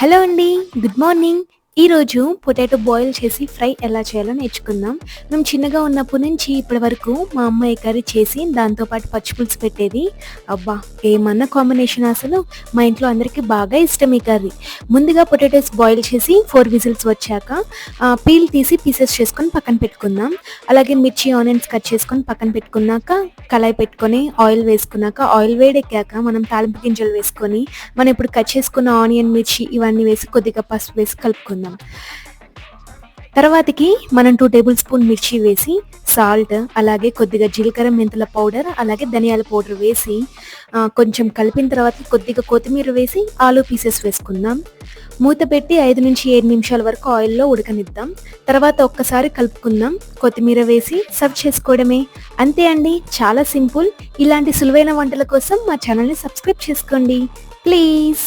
Hello అండి. Good morning. ఈరోజు potato boil చేసి ఫ్రై ఎలా చేయాలో నేర్చుకుందాం. మేము చిన్నగా ఉన్నప్పటి నుంచి ఇప్పటి వరకు మా అమ్మ ఈ కర్రీ చేసి దాంతో పాటు పచ్చి పులుసు పెట్టేది. అబ్బా! ఏమన్నా కాంబినేషన్ అసలు. మా ఇంట్లో అందరికీ బాగా ఇష్టం ఈ కర్రీ. ముందుగా పొటాటోస్ బాయిల్ చేసి 4 విజిల్స్ వచ్చాక పీల్ తీసి పీసెస్ చేసుకొని పక్కన పెట్టుకుందాం. అలాగే మిర్చి, ఆనియన్స్ కట్ చేసుకొని పక్కన పెట్టుకున్నాక కళాయి పెట్టుకొని ఆయిల్ వేసుకున్నాక ఆయిల్ వేడెక్కాక మనం తాలింపు గింజలు వేసుకొని మనం ఇప్పుడు కట్ చేసుకున్న ఆనియన్, మిర్చి ఇవన్నీ వేసి కొద్దిగా పసుపు వేసి కలుపుకుందాం. తర్వాతకి మనం 2 టేబుల్ స్పూన్ మిర్చి వేసి సాల్ట్, అలాగే కొద్దిగా జీలకర్ర, మెంతుల పౌడర్, అలాగే ధనియాల పౌడర్ వేసి కొంచెం కలిపిన తర్వాత కొద్దిగా కొత్తిమీర వేసి ఆలు పీసెస్ వేసుకుందాం. మూత పెట్టి 5-7 నిమిషాల వరకు ఆయిల్లో ఉడకనిద్దాం. తర్వాత ఒక్కసారి కలుపుకుందాం. కొత్తిమీర వేసి సర్వ్ చేసుకోవడమే. అంతే అండి, చాలా సింపుల్. ఇలాంటి సులువైన వంటల కోసం మా ఛానల్ని సబ్స్క్రైబ్ చేసుకోండి ప్లీజ్.